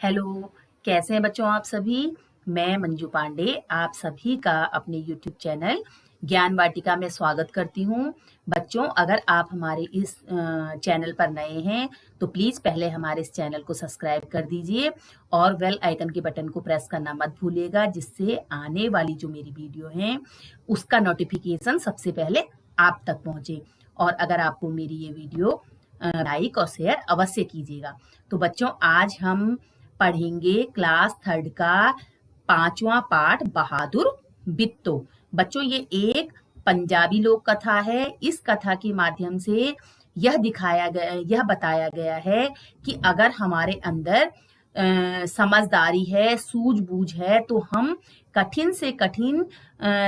Hello, कैसे हैं बच्चों आप सभी? मैं मंजू पांडे आप सभी का अपने यूट्यूब चैनल ज्ञान वाटिका में स्वागत करती हूँ। बच्चों, अगर आप हमारे इस चैनल पर नए हैं तो प्लीज़ पहले हमारे इस चैनल को सब्सक्राइब कर दीजिए और बेल आइकन के बटन को प्रेस करना मत भूलिएगा, जिससे आने वाली जो मेरी वीडियो है उसका नोटिफिकेशन सबसे पहले आप तक पहुँचे। और अगर आपको मेरी ये वीडियो लाइक और शेयर अवश्य कीजिएगा। तो बच्चों, आज हम पढ़ेंगे क्लास 3 का 5वां पाठ बहादुर बिट्टो। बच्चों, ये एक पंजाबी लोक कथा है। इस कथा के माध्यम से यह बताया गया है कि अगर हमारे अंदर समझदारी है, सूझबूझ है, तो हम कठिन से कठिन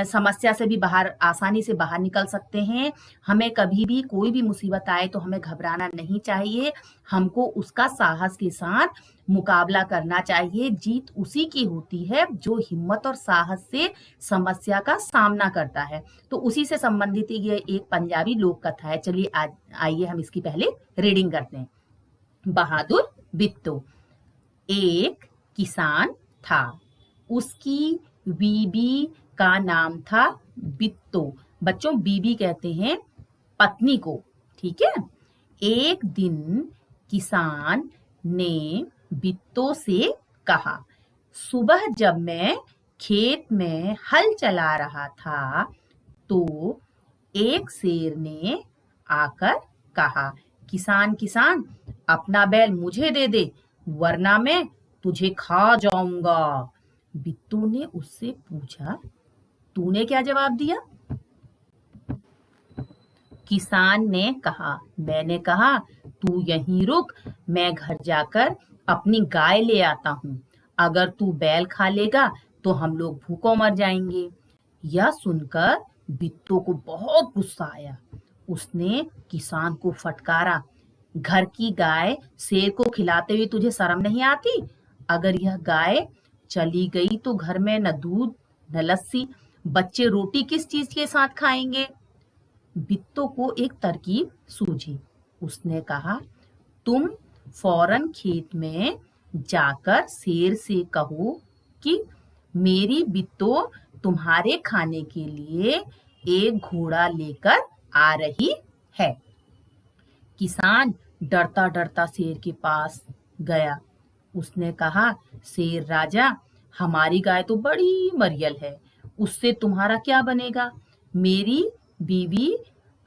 समस्या से भी आसानी से बाहर निकल सकते हैं। हमें कभी भी कोई भी मुसीबत आए तो हमें घबराना नहीं चाहिए। हमको उसका साहस के साथ मुकाबला करना चाहिए। जीत उसी की होती है जो हिम्मत और साहस से समस्या का सामना करता है। तो उसी से संबंधित ये एक पंजाबी लोक कथा है। चलिए आज आइए हम इसकी पहले रीडिंग करते हैं। बहादुर बिट्टो। एक किसान था। उसकी बीबी का नाम था बिट्टो। बच्चों, बीबी कहते हैं पत्नी को, ठीक है। एक दिन किसान ने बिट्टो से कहा, सुबह जब मैं खेत में हल चला रहा था तो एक शेर ने आकर कहा, किसान किसान, अपना बैल मुझे दे दे, वरना मैं तुझे खा जाऊंगा। बिट्टू ने उससे पूछा, तूने क्या जवाब दिया? किसान ने कहा, मैंने कहा तू यहीं रुक, मैं घर जाकर अपनी गाय ले आता हूँ। अगर तू बैल खा लेगा तो हम लोग भूखों मर जाएंगे। यह सुनकर बिट्टू को बहुत गुस्सा आया। उसने किसान को फटकारा, घर की गाय शेर को खिलाते हुए तुझे शर्म नहीं आती? अगर यह गाय चली गई तो घर में न दूध न लस्सी, बच्चे रोटी किस चीज के साथ खाएंगे? बिट्टू को एक तरकीब सूझी। उसने कहा, तुम फौरन खेत में जाकर शेर से कहो कि मेरी बिट्टू तुम्हारे खाने के लिए एक घोड़ा लेकर आ रही है। किसान डरता डरता शेर के पास गया। उसने कहा, शेर राजा, हमारी गाय तो बड़ी मरियल है, उससे तुम्हारा क्या बनेगा? मेरी बीवी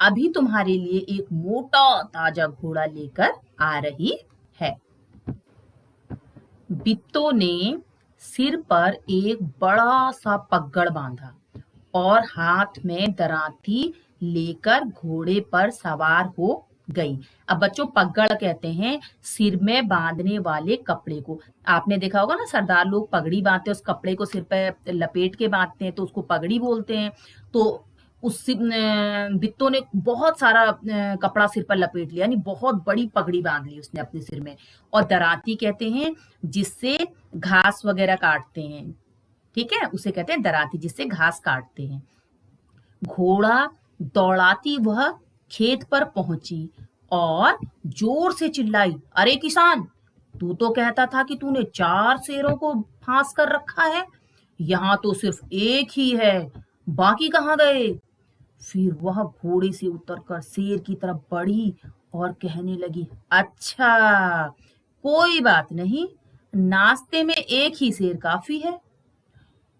अभी तुम्हारे लिए एक मोटा ताजा घोड़ा लेकर आ रही है। बिट्टू ने सिर पर एक बड़ा सा पगड़ बांधा और हाथ में दरांती लेकर घोड़े पर सवार हो गई। अब बच्चों, पगड़ कहते हैं सिर में बांधने वाले कपड़े को। आपने देखा होगा ना, सरदार लोग पगड़ी बांधते हैं, उस कपड़े को सिर पे लपेट के बांधते हैं तो उसको पगड़ी बोलते हैं। तो उस बिट्टू ने बहुत सारा कपड़ा सिर पर लपेट लिया, यानी बहुत बड़ी पगड़ी बांध ली उसने अपने सिर में। और दरांती कहते हैं जिससे घास वगैरह काटते हैं, ठीक है, उसे कहते हैं दरांती, जिससे घास काटते हैं। घोड़ा दौड़ाती वह खेत पर पहुंची और जोर से चिल्लाई, अरे किसान, तू तो कहता था कि तूने 4 शेरों को फांस कर रखा है, यहाँ तो सिर्फ एक ही है, बाकी कहाँ गए? फिर वह घोड़े से उतरकर शेर की तरफ बढ़ी और कहने लगी, अच्छा, कोई बात नहीं, नाश्ते में एक ही शेर काफी है।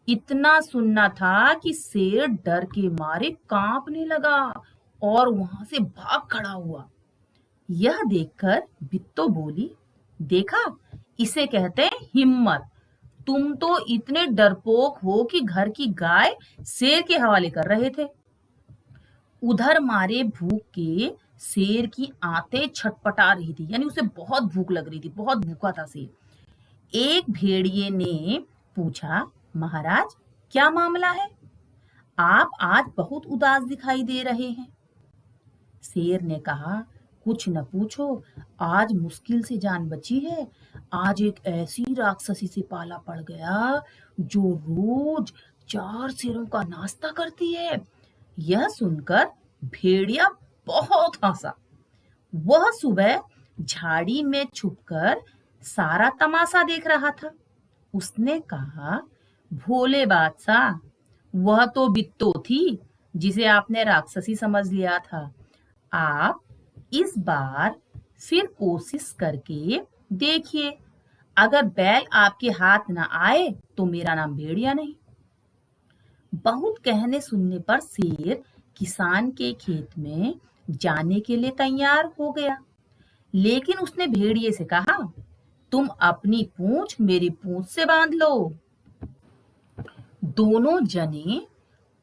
इतना सुनना था कि शेर डर के मारे कांपने लगा और वहां से भाग खड़ा हुआ। यह देखकर बिट्टू बोली, देखा, इसे कहते हैं हिम्मत। तुम तो इतने डरपोक हो कि घर की गाय शेर के हवाले कर रहे थे। उधर मारे भूख के शेर की आंतें छटपटा रही थी, यानी उसे बहुत भूख लग रही थी, बहुत भूखा था शेर। एक भेड़िए ने पूछा, महाराज, क्या मामला है? आप आज बहुत उदास दिखाई दे रहे हैं। शेर ने कहा, कुछ न पूछो, आज मुश्किल से जान बची है। आज एक ऐसी राक्षसी से पाला पड़ गया जो रोज 4 शेरों का नाश्ता करती है। यह सुनकर भेड़िया बहुत हंसा। वह सुबह झाड़ी में छुपकर सारा तमाशा देख रहा था। उसने कहा, भोले बादशाह, वह तो बित्तो थी जिसे आपने राक्षसी समझ लिया था। आप इस बार फिर कोशिश करके देखिए। अगर बैल आपके हाथ न आए तो मेरा नाम भेड़िया नहीं। बहुत कहने सुनने पर शेर किसान के खेत में जाने के लिए तैयार हो गया, लेकिन उसने भेड़िए से कहा, तुम अपनी पूंछ मेरी पूंछ से बांध लो। दोनों जने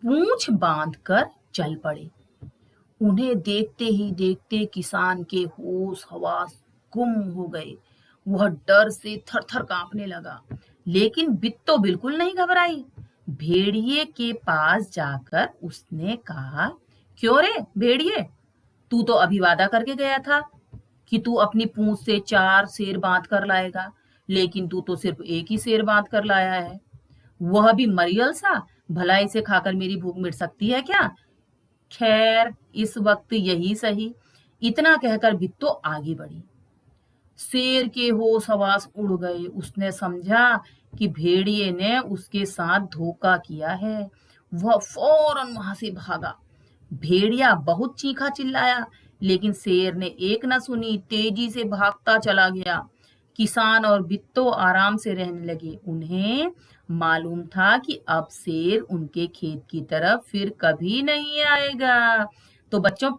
पूंछ बांधकर चल पड़े। उन्हें देखते ही देखते किसान के होश हवास गुम हो गए। वह डर से थर-थर कांपने लगा, लेकिन बित्तो बिल्कुल नहीं घबराई। भेड़िए के पास जाकर उसने कहा, क्यों रे भेड़िए, तू तो अभी वादा करके गया था कि तू अपनी पूंछ से 4 शेर बांध कर लाएगा, लेकिन तू तो सिर्फ एक ही शेर बांध कर लाया है। वह भी मरियल सा। भला इसे खाकर मेरी भूख मिट सकती है क्या? खैर, इस वक्त यही सही। इतना कहकर बित्तो आगे बढ़ी। शेर के होश हवास उड़ गए। उसने समझा कि भेड़िए ने उसके साथ धोखा किया है। वह फौरन वहां से भागा। भेड़िया बहुत चीखा चिल्लाया, लेकिन शेर ने एक न सुनी, तेजी से भागता चला गया। किसान और बित्तो आराम से रहने लगे। उन्हें मालूम था कि अब शेर उनके खेत की तरफ फिर कभी नहीं आएगा। तो बच्चों,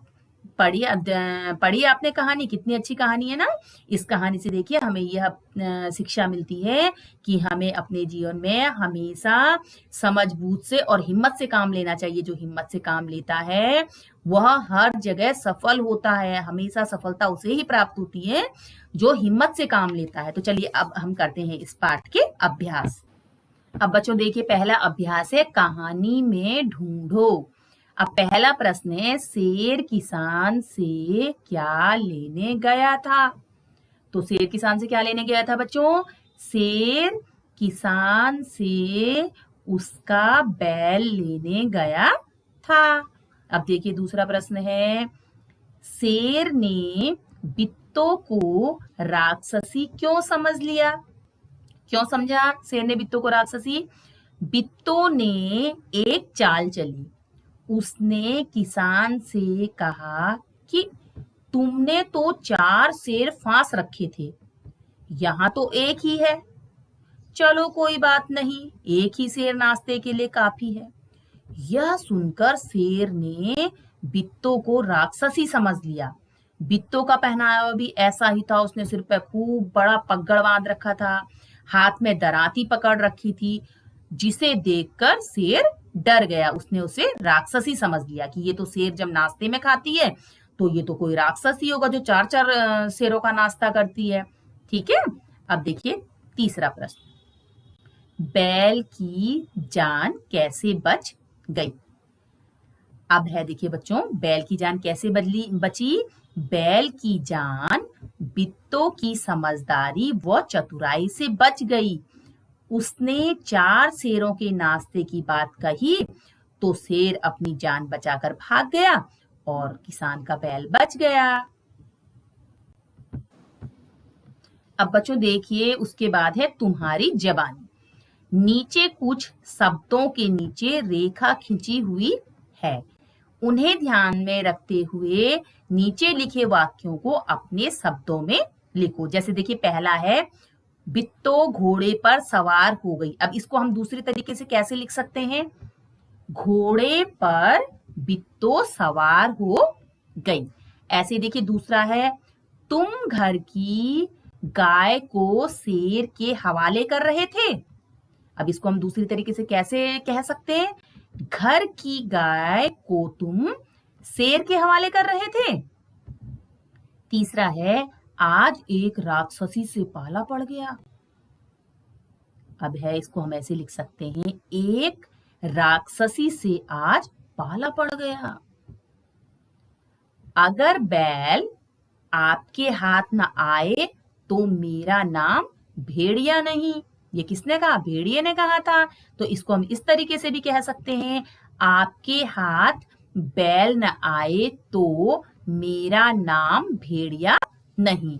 पढ़ी आपने कहानी, कितनी अच्छी कहानी है ना। इस कहानी से देखिए हमें यह शिक्षा मिलती है कि हमें अपने जीवन में हमेशा समझ-बूझ से और हिम्मत से काम लेना चाहिए। जो हिम्मत से काम लेता है वह हर जगह सफल होता है। हमेशा सफलता उसे ही प्राप्त होती है जो हिम्मत से काम लेता है। तो चलिए अब हम करते हैं इस पाठ के अभ्यास। अब बच्चों देखिए, पहला अभ्यास है कहानी में ढूंढो। अब पहला प्रश्न है, शेर किसान से क्या लेने गया था? तो शेर किसान से क्या लेने गया था बच्चों? शेर किसान से उसका बैल लेने गया था। अब देखिए दूसरा प्रश्न है, शेर ने बित्तो को राक्षसी क्यों समझ लिया? क्यों समझा शेर ने बित्तो को राक्षसी? बित्तो ने एक चाल चली। उसने किसान से कहा कि तुमने तो 4 शेर फांस रखे थे, यहाँ तो एक ही है। चलो कोई बात नहीं, एक ही शेर नाश्ते के लिए काफी है। यह सुनकर शेर ने बित्तो को राक्षसी समझ लिया। बित्तो का पहनावा भी ऐसा ही था। उसने सिर पे खूब बड़ा पगड़ बांध रखा था, हाथ में दराती पकड़ रखी थी, जिसे देखकर शेर डर गया। उसने उसे राक्षसी समझ लिया कि ये तो शेर जब नाश्ते में खाती है तो ये तो कोई राक्षस ही होगा जो 4-4 शेरों का नाश्ता करती है। ठीक है। अब देखिए तीसरा प्रश्न, बैल की जान कैसे बच गई? अब है देखिए बच्चों, बैल की जान कैसे बची? बैल की जान बित्तो की समझदारी व चतुराई से बच गई। उसने 4 शेरों के नाश्ते की बात कही तो शेर अपनी जान बचाकर भाग गया और किसान का बैल बच गया। अब बच्चों देखिए उसके बाद है तुम्हारी जबानी। नीचे कुछ शब्दों के नीचे रेखा खींची हुई है। उन्हें ध्यान में रखते हुए नीचे लिखे वाक्यों को अपने शब्दों में लिखो। जैसे देखिए पहला है, बित्तो घोड़े पर सवार हो गई। अब इसको हम दूसरे तरीके से कैसे लिख सकते हैं? घोड़े पर बित्तो सवार हो गई। ऐसे देखिए दूसरा है, तुम घर की गाय को शेर के हवाले कर रहे थे। अब इसको हम दूसरी तरीके से कैसे कह सकते हैं? घर की गाय को तुम शेर के हवाले कर रहे थे। तीसरा है, आज एक राक्षसी से पाला पड़ गया। अब है इसको हम ऐसे लिख सकते हैं, एक राक्षसी से आज पाला पड़ गया। अगर बैल आपके हाथ न आए तो मेरा नाम भेड़िया नहीं। ये किसने कहा? भेड़िए ने कहा था। तो इसको हम इस तरीके से भी कह सकते हैं, आपके हाथ बैल न आए तो मेरा नाम भेड़िया नहीं।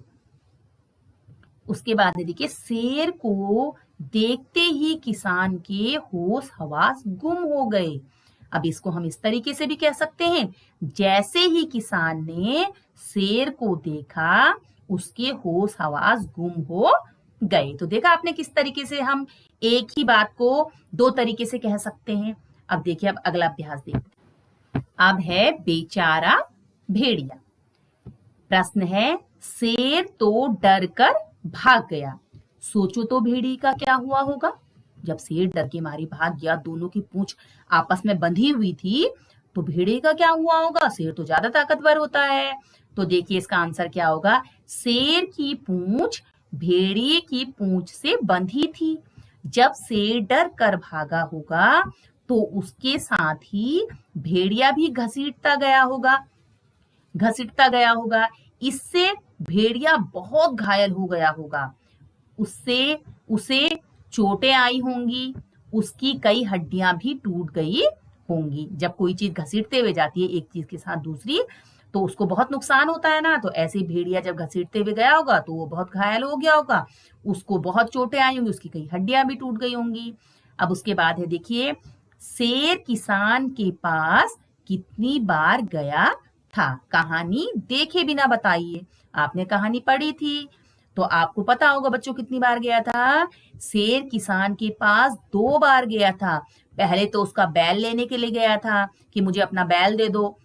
उसके बाद है देखिए, शेर को देखते ही किसान के होश हवास गुम हो गए। अब इसको हम इस तरीके से भी कह सकते हैं, जैसे ही किसान ने शेर को देखा उसके होश हवास गुम हो गए। तो देखा आपने किस तरीके से हम एक ही बात को दो तरीके से कह सकते हैं। अब देखिए, अब अगला अभ्यास देखते हैं। अब है बेचारा भेड़िया। प्रश्न है, शेर तो डर कर भाग गया। सोचो तो भेड़िए का क्या हुआ होगा। जब शेर डर के मारे भाग गया, दोनों की पूंछ आपस में बंधी हुई थी, तो भेड़िए का क्या हुआ होगा। शेर तो ज्यादा ताकतवर होता है। तो देखिए इसका आंसर क्या होगा। शेर की पूंछ भेड़िए की पूंछ से बंधी थी। जब शेर डर कर भागा होगा तो उसके साथ ही भेड़िया भी घसीटता गया होगा। इससे भेड़िया बहुत घायल हो गया होगा। उससे उसे चोटें आई होंगी, उसकी कई हड्डियां भी टूट गई होंगी। जब कोई चीज घसीटते हुए जाती है एक चीज के साथ दूसरी, तो उसको बहुत नुकसान होता है ना। तो ऐसे ही भेड़िया जब घसीटते हुए गया होगा तो वो बहुत घायल हो गया होगा, उसको बहुत चोटें आई होंगी, उसकी कई हड्डियां भी टूट गई होंगी। अब उसके बाद है देखिए, शेर किसान के पास कितनी बार गया था। कहानी देखे बिना बताइए। आपने कहानी पढ़ी थी तो आपको पता होगा बच्चों कितनी बार गया था। शेर किसान के पास 2 बार गया था। पहले तो उसका बैल लेने के लिए गया था कि मुझे अपना बैल दे दो,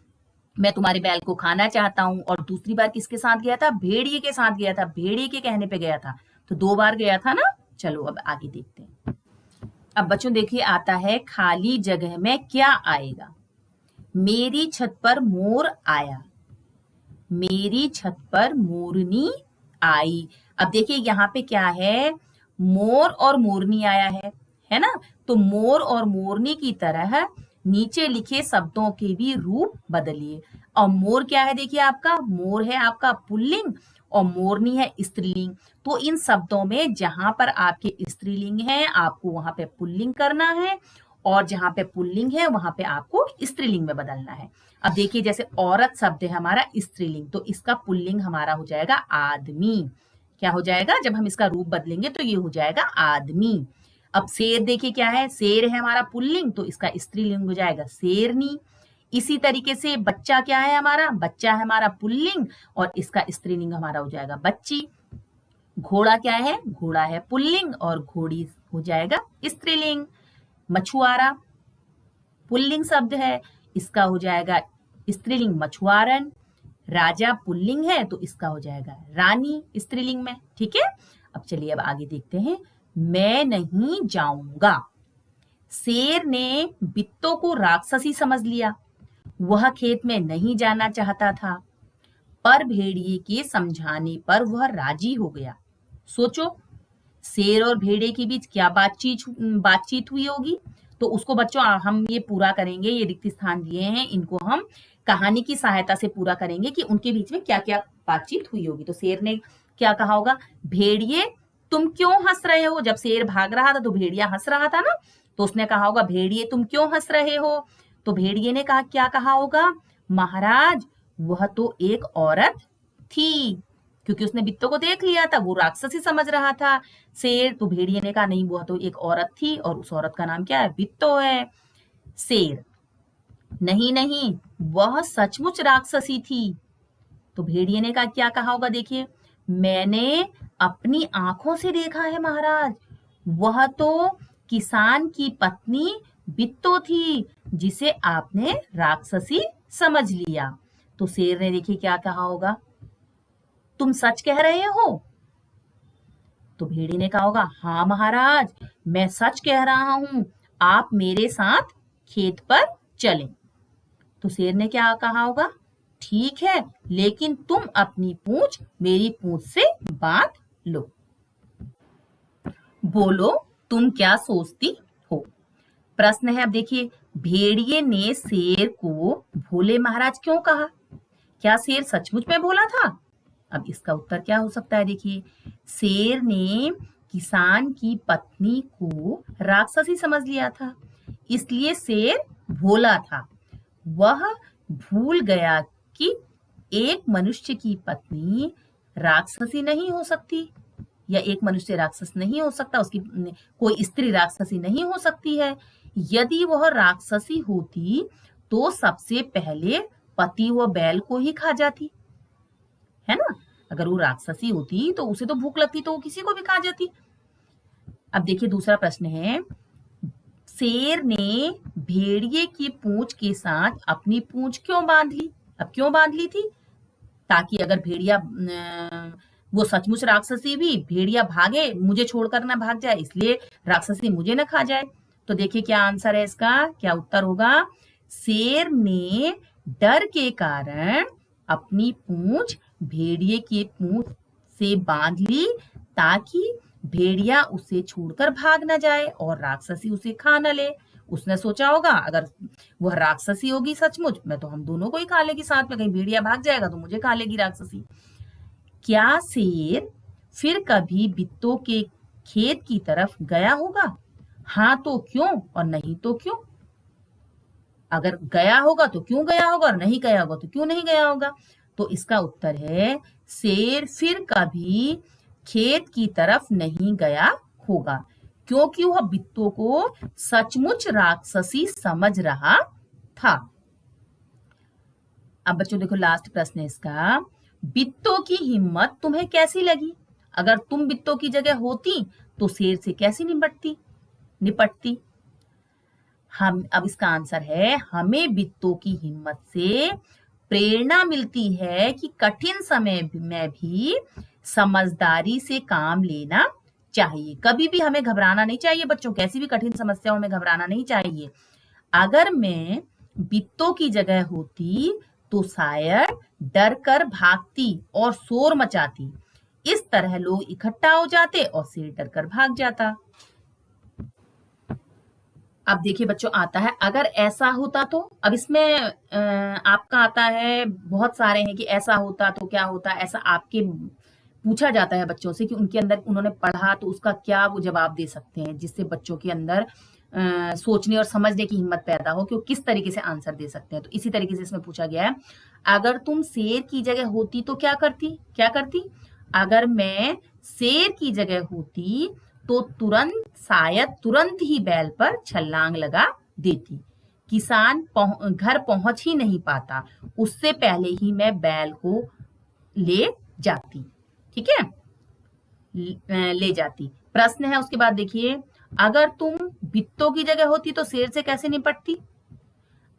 मैं तुम्हारे बैल को खाना चाहता हूँ। और दूसरी बार किसके साथ गया था। भेड़िए के साथ गया था, भेड़िए के कहने पे गया था। तो 2 बार गया था ना। चलो अब आगे देखते हैं। अब बच्चों देखिए, आता है खाली जगह में क्या आएगा। मेरी छत पर मोर आया, मेरी छत पर मोरनी आई। अब देखिए यहाँ पे क्या है, मोर और मोरनी आया है ना। तो मोर और मोरनी की तरह नीचे लिखे शब्दों के भी रूप बदलिए। और मोर क्या है देखिए, आपका मोर है आपका पुल्लिंग और मोरनी है स्त्रीलिंग। तो इन शब्दों में जहां पर आपके स्त्रीलिंग है आपको वहां पे पुल्लिंग करना है, और जहां पे पुल्लिंग है वहां पे आपको स्त्रीलिंग में बदलना है। अब देखिए, जैसे औरत शब्द है हमारा स्त्रीलिंग, तो इसका पुल्लिंग हमारा हो जाएगा आदमी। क्या हो जाएगा, जब हम इसका रूप बदलेंगे तो ये हो जाएगा आदमी। अब शेर देखिए क्या है, शेर है हमारा पुल्लिंग, तो इसका स्त्रीलिंग हो जाएगा शेरनी। इसी तरीके से बच्चा क्या है हमारा, बच्चा है हमारा पुल्लिंग और इसका स्त्रीलिंग हमारा हो जाएगा बच्ची। घोड़ा क्या है, घोड़ा है पुल्लिंग और घोड़ी हो जाएगा स्त्रीलिंग। मछुआरा पुल्लिंग शब्द है, इसका हो जाएगा स्त्रीलिंग मछुआरन। राजा पुल्लिंग है तो इसका हो जाएगा रानी स्त्रीलिंग में। ठीक है, अब चलिए अब आगे देखते हैं। मैं नहीं जाऊंगा। शेर ने बित्तों को राक्षसी समझ लिया। वह खेत में नहीं जाना चाहता था, पर भेड़िए के समझाने पर वह राजी हो गया। सोचो, शेर और भेड़िए के बीच क्या बातचीत हुई होगी। तो उसको बच्चों हम ये पूरा करेंगे, ये रिक्त स्थान दिए हैं, इनको हम कहानी की सहायता से पूरा करेंगे कि उनके बीच में क्या क्या बातचीत हुई होगी। तो शेर ने क्या कहा होगा, भेड़िए तुम क्यों हंस रहे हो। जब शेर भाग रहा था तो भेड़िया हंस रहा था ना, तो उसने कहा होगा भेड़िए तुम क्यों हंस रहे हो। तो भेड़िए ने कहा, क्या कहा होगा, महाराज वह तो एक औरत थी। क्योंकि उसने बित्तों को देख लिया था, वो राक्षसी समझ रहा था शेर। तो भेड़िए ने कहा नहीं, वो तो एक औरत थी और उस औरत का नाम क्या है, बित्तो है। शेर, नहीं नहीं वह सचमुच राक्षसी थी। तो भेड़िए ने कहा, क्या कहा होगा देखिए, मैंने अपनी आंखों से देखा है महाराज, वह तो किसान की पत्नी बित्तो थी जिसे आपने राक्षसी समझ लिया। तो शेर ने देखिए क्या कहा होगा, तुम सच कह रहे हो। तो भेड़िए ने कहा होगा, हाँ महाराज मैं सच कह रहा हूं, आप मेरे साथ खेत पर चलें। तो शेर ने क्या कहा होगा, ठीक है लेकिन तुम अपनी पूंछ मेरी पूंछ से बांध लो। बोलो तुम क्या सोचती हो। प्रश्न है। अब देखिए, भेड़िए ने शेर को भोले महाराज क्यों कहा। क्या शेर सचमुच में भोला था। अब इसका उत्तर क्या हो सकता है, देखिए, शेर ने किसान की पत्नी को राक्षसी समझ लिया था, इसलिए शेर भोला था। वह भूल गया कि एक मनुष्य की पत्नी राक्षसी नहीं हो सकती। या एक मनुष्य राक्षस नहीं हो सकता, उसकी कोई स्त्री राक्षसी नहीं हो सकती है। यदि वह राक्षसी होती तो सबसे पहले पति व बैल को ही खा जाती, है ना। अगर वो राक्षसी होती तो उसे तो भूख लगती तो वो किसी को भी खा जाती। अब देखिए दूसरा प्रश्न है, शेर ने भेड़िए की पूंछ के साथ अपनी पूंछ क्यों बांध ली? अब क्यों बांध ली थी? ताकि अगर भेड़िया वो सचमुच राक्षसी भी, भेड़िया भागे, मुझे छोड़कर ना भाग जाए, इसलिए राक्षसी मुझे ना खा जाए। तो देखिए क्या आंसर है इसका, क्या उत्तर होगा? शेर ने डर के कारण अपनी पूंछ भेड़िए की पूंछ से बांध ली ताकि भेड़िया उसे छोड़कर भाग ना जाए और राक्षसी उसे खा न ले। उसने सोचा होगा अगर वह राक्षसी होगी सचमुच, मैं तो हम दोनों को ही खा लेगी साथ में, कहीं भेड़िया भाग जाएगा तो मुझे खा लेगी राक्षसी। क्या शेर फिर कभी बित्तों के खेत की तरफ गया होगा? हाँ तो क्यों और नहीं तो क्यों? अगर गया होगा तो क्यों गया होगा और नहीं गया होगा तो क्यों नहीं गया होगा? तो इसका उत्तर है शेर फिर कभी खेत की तरफ नहीं गया होगा क्योंकि वह बित्तों को सचमुच राक्षसी समझ रहा था। अब बच्चों देखो लास्ट प्रश्न है इसका, बित्तों की हिम्मत तुम्हें कैसी लगी? अगर तुम बित्तों की जगह होती तो शेर से कैसी निपटती? हम अब इसका आंसर है, हमें बित्तों की हिम्मत से प्रेरणा मिलती है कि कठिन समय में भी समझदारी से काम लेना चाहिए। कभी भी हमें घबराना नहीं चाहिए बच्चों, कैसी भी कठिन समस्याओं में घबराना नहीं चाहिए। अगर मैं बित्तों की जगह होती तो शायद डर कर भागती और शोर मचाती। इस तरह लोग इकट्ठा हो जाते और शेर डर कर भाग जाता। अब देखिए बच्चों आता है अगर ऐसा होता तो। अब इसमें आपका आता है, बहुत सारे हैं कि ऐसा होता तो क्या होता, ऐसा आपके पूछा जाता है बच्चों से कि उनके अंदर उन्होंने पढ़ा तो उसका क्या वो जवाब दे सकते हैं, जिससे बच्चों के अंदर सोचने और समझने की हिम्मत पैदा हो कि वो किस तरीके से आंसर दे सकते हैं। तो इसी तरीके से इसमें पूछा गया है, अगर तुम शेर की जगह होती तो क्या करती? अगर मैं शेर की जगह होती तो शायद तुरंत ही बैल पर छलांग लगा देती। किसान घर पहुंच ही नहीं पाता, उससे पहले ही मैं बैल को ले जाती। ठीक है, ले जाती। प्रश्न है उसके बाद देखिए, अगर तुम बित्तों की जगह होती तो शेर से कैसे निपटती?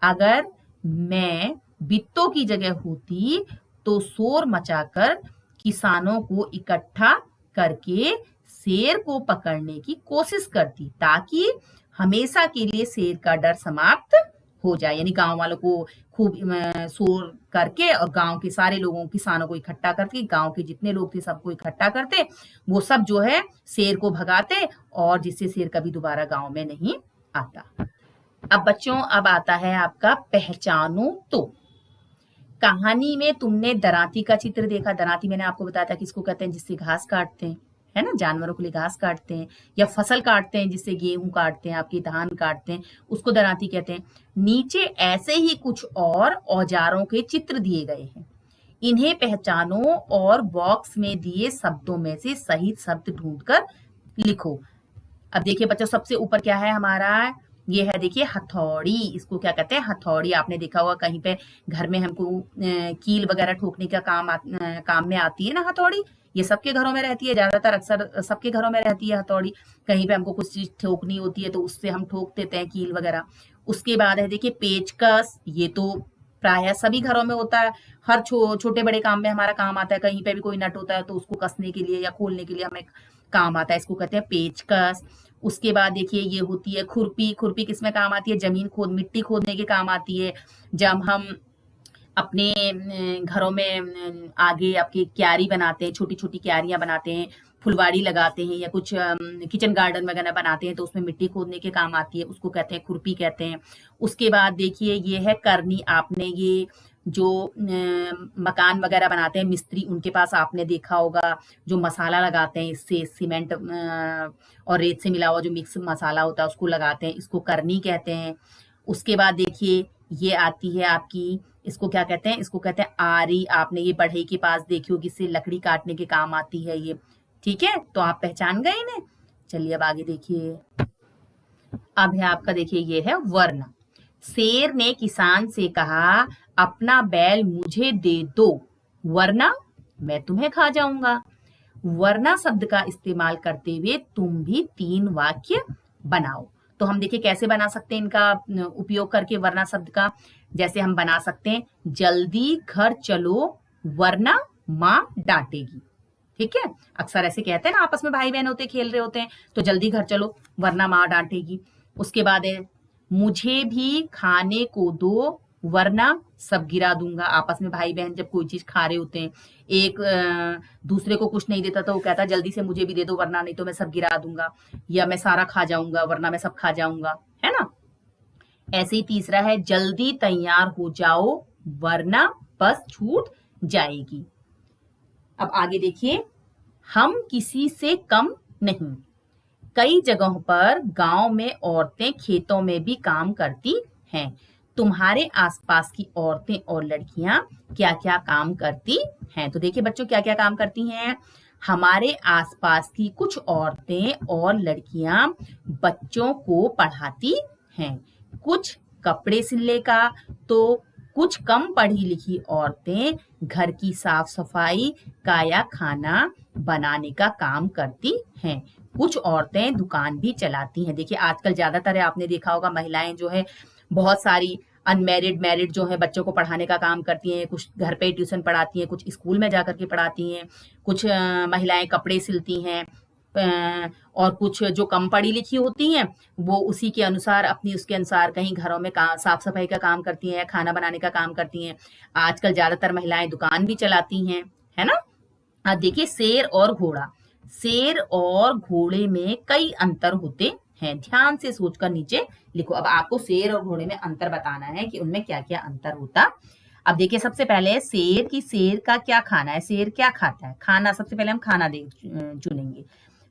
अगर मैं बित्तों की जगह होती तो शोर मचाकर किसानों को इकट्ठा करके शेर को पकड़ने की कोशिश करती ताकि हमेशा के लिए शेर का डर समाप्त हो जाए। यानी गांव वालों को खूब शोर करके और गांव के सारे लोगों किसानों को इकट्ठा करके, गांव के जितने लोग थे सबको इकट्ठा करते, वो सब जो है शेर को भगाते और जिससे शेर कभी दोबारा गांव में नहीं आता। अब बच्चों अब आता है आपका पहचानो तो। कहानी में तुमने दरांती का चित्र देखा। दरांती मैंने आपको बताया था किसको कहते हैं, जिससे घास काटते हैं, है ना, जानवरों के लिए घास काटते हैं या फसल काटते हैं, जिससे गेहूं काटते हैं, आपके धान काटते हैं, उसको दरांती कहते हैं। नीचे ऐसे ही कुछ और औजारों के चित्र दिए गए हैं, इन्हें पहचानो और बॉक्स में दिए शब्दों में से सही शब्द ढूंढकर लिखो। अब देखिए बच्चों सबसे ऊपर क्या है हमारा, ये है देखिए हथौड़ी। इसको क्या कहते हैं? हथौड़ी। आपने देखा होगा कहीं पे घर में हमको कील वगैरह ठोकने का काम में आती है ना हथौड़ी। ये सबके घरों में रहती है, ज्यादातर अक्सर सबके घरों में रहती है हथौड़ी। कहीं पे हमको कुछ चीज ठोकनी होती है तो उससे हम ठोक देते हैं कील वगैरह। उसके बाद है देखिए पेचकस। ये तो प्राय सभी घरों में होता है, हर छोटे बड़े काम में हमारा काम आता है। कहीं पे भी कोई नट होता है तो उसको कसने के लिए या खोलने के लिए हमें काम आता है, इसको कहते हैं पेचकस। उसके बाद देखिए ये होती है खुरपी। खुरपी किसमें काम आती है? जमीन मिट्टी खोदने के काम आती है। जब हम अपने घरों में आगे आपकी क्यारी बनाते हैं, छोटी छोटी क्यारियां बनाते हैं, फुलवाड़ी लगाते हैं या कुछ किचन गार्डन वगैरह बनाते हैं तो उसमें मिट्टी खोदने के काम आती है, उसको कहते हैं खुरपी कहते हैं। उसके बाद देखिए ये है करनी। आपने ये जो मकान वगैरह बनाते हैं मिस्त्री, उनके पास आपने देखा होगा जो मसाला लगाते हैं, इससे सीमेंट और रेत से मिला हुआ जो मिक्स मसाला होता है उसको लगाते हैं, इसको करनी कहते हैं। उसके बाद देखिए ये आती है आपकी, इसको क्या कहते हैं? इसको कहते हैं आरी। आपने ये बढ़ई के पास देखी होगी, इससे लकड़ी काटने के काम आती है ये। ठीक है, तो आप पहचान गए इन्हें। चलिए अब आगे देखिए। अब है आपका, देखिए ये है वरना। शेर ने किसान से कहा, अपना बैल मुझे दे दो, वरना मैं तुम्हें खा जाऊंगा। वरना शब्द का इस्तेमाल करते हुए तुम भी 3 वाक्य बनाओ। तो हम देखिए कैसे बना सकते हैं इनका उपयोग करके वरना शब्द का। जैसे हम बना सकते हैं, जल्दी घर चलो वरना माँ डांटेगी। ठीक है, अक्सर ऐसे कहते हैं ना, आपस में भाई बहन होते खेल रहे होते हैं, तो जल्दी घर चलो वरना माँ डांटेगी। उसके बाद है, मुझे भी खाने को दो वरना सब गिरा दूंगा। आपस में भाई बहन जब कोई चीज खा रहे होते हैं, एक दूसरे को कुछ नहीं देता तो वो कहता जल्दी से मुझे भी दे दो वरना नहीं तो मैं सब गिरा दूंगा, या मैं सारा खा जाऊंगा वरना मैं सब खा जाऊंगा, है ना। ऐसे ही तीसरा है, जल्दी तैयार हो जाओ वरना बस छूट जाएगी। अब आगे देखिए, हम किसी से कम नहीं। कई जगहों पर गांव में औरतें खेतों में भी काम करती हैं। तुम्हारे आसपास की औरतें और लड़कियां क्या क्या काम करती हैं? तो देखिए बच्चों, क्या क्या काम करती हैं। हमारे आसपास की कुछ औरतें और लड़कियां बच्चों को पढ़ाती हैं, कुछ कपड़े सिलने का, तो कुछ कम पढ़ी लिखी औरतें घर की साफ सफाई का या खाना बनाने का काम करती हैं, कुछ औरतें दुकान भी चलाती हैं। देखिए आजकल ज्यादातर आपने देखा होगा, महिलाएं जो है बहुत सारी अनमैरिड मैरिड जो है बच्चों को पढ़ाने का काम करती हैं, कुछ घर पे ट्यूशन पढ़ाती हैं, कुछ स्कूल में जाकर के पढ़ाती हैं, कुछ महिलाएं कपड़े सिलती हैं, और कुछ जो कम पढ़ी लिखी होती हैं वो उसी के अनुसार अपनी उसके अनुसार कहीं घरों में साफ सफाई का काम करती हैं, खाना बनाने का काम करती हैं। आजकल ज्यादातर महिलाएं दुकान भी चलाती हैं, है ना। अब देखिए, शेर और घोड़ा। शेर और घोड़े में कई अंतर होते हैं, ध्यान से सोचकर नीचे लिखो। अब आपको शेर और घोड़े में अंतर बताना है कि उनमें क्या क्या अंतर होता। अब देखिए सबसे पहले शेर की, शेर का क्या खाना है, शेर क्या खाता है, खाना। सबसे पहले हम खाना चुनेंगे।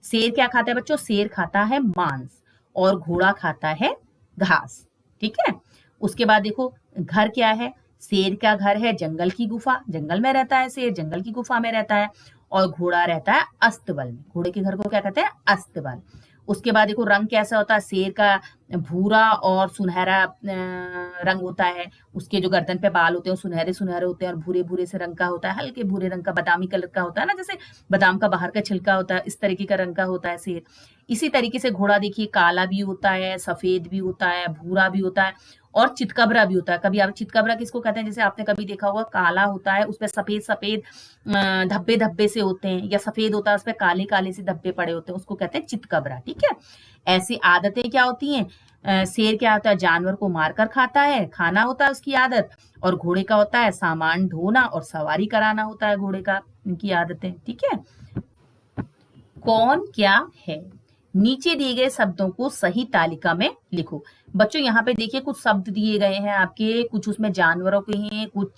शेर क्या खाता है बच्चों, शेर खाता है मांस, और घोड़ा खाता है घास। ठीक है, उसके बाद देखो घर क्या है, शेर का घर है जंगल की गुफा, जंगल में रहता है शेर, जंगल की गुफा में रहता है। और घोड़ा रहता है अस्तबल में, घोड़े के घर को क्या कहते हैं, अस्तबल। उसके बाद देखो रंग कैसा होता है, शेर का भूरा और सुनहरा रंग होता है, उसके जो गर्दन पे बाल होते हैं वो सुनहरे सुनहरे होते हैं और भूरे भूरे से रंग का होता है, हल्के भूरे रंग का, बादामी कलर का होता है ना, जैसे बादाम का बाहर का छिलका होता है, इस तरीके का रंग का होता है शेर। इसी तरीके से घोड़ा देखिए काला भी होता है, सफेद भी होता है, भूरा भी होता है, और चितकबरा भी होता है। कभी आप चितकबरा किसको कहते हैं, जैसे आपने कभी देखा होगा काला होता है, उसपे सफेद सफेद धब्बे धब्बे से होते हैं, या सफेद होता है उसपे काले काले से धब्बे पड़े होते हैं, उसको कहते हैं चितकबरा। ठीक है, ऐसी आदतें क्या होती हैं, शेर क्या होता है, जानवर को मारकर खाता है, खाना होता है उसकी आदत। और घोड़े का होता है सामान ढोना और सवारी कराना होता है घोड़े का, इनकी आदतें। ठीक है, कौन क्या है, नीचे दिए गए शब्दों को सही तालिका में लिखो। बच्चों यहाँ पे देखिए कुछ शब्द दिए गए हैं आपके, कुछ उसमें जानवरों के हैं, कुछ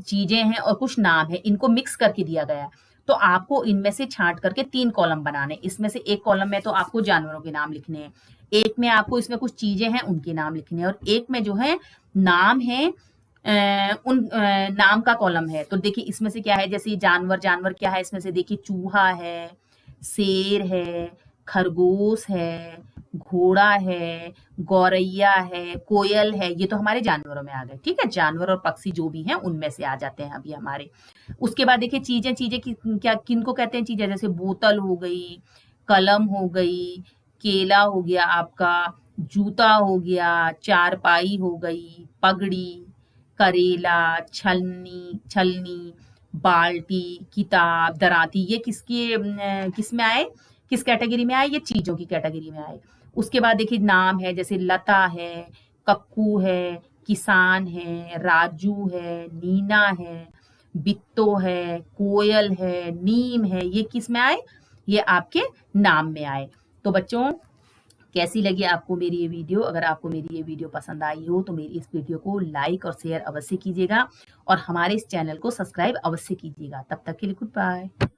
चीजें हैं और कुछ नाम है, इनको मिक्स करके दिया गया है। तो आपको इनमें से छांट करके 3 कॉलम बनाने। इसमें से एक कॉलम में तो आपको जानवरों के नाम लिखने हैं, एक में आपको इसमें कुछ चीजें हैं उनके नाम लिखने हैं, और एक में जो है नाम है, उन नाम का कॉलम है। तो देखिए इसमें से क्या है, जैसे जानवर, जानवर क्या है, इसमें से देखिए चूहा है, शेर है, खरगोश है, घोड़ा है, गौरैया है, कोयल है, ये तो हमारे जानवरों में आ गए। ठीक है, जानवर और पक्षी जो भी हैं उनमें से आ जाते हैं अभी हमारे। उसके बाद देखिए चीजें, चीजें क्या किनको कहते हैं चीजें, जैसे बोतल हो गई, कलम हो गई, केला हो गया आपका, जूता हो गया, चारपाई हो गई, पगड़ी, करेला, छलनी छलनी, बाल्टी, किताब, दराती, ये किस में आए, किस कैटेगरी में आए, ये चीजों की कैटेगरी में आए। उसके बाद देखिए नाम है, जैसे लता है, कक्कू है, किसान है, राजू है, नीना है, बिट्टो है, कोयल है, नीम है, ये किस में आए, ये आपके नाम में आए। तो बच्चों कैसी लगी आपको मेरी ये वीडियो, अगर आपको मेरी ये वीडियो पसंद आई हो तो मेरी इस वीडियो को लाइक और शेयर अवश्य कीजिएगा, और हमारे इस चैनल को सब्सक्राइब अवश्य कीजिएगा। तब तक के लिए गुड बाय।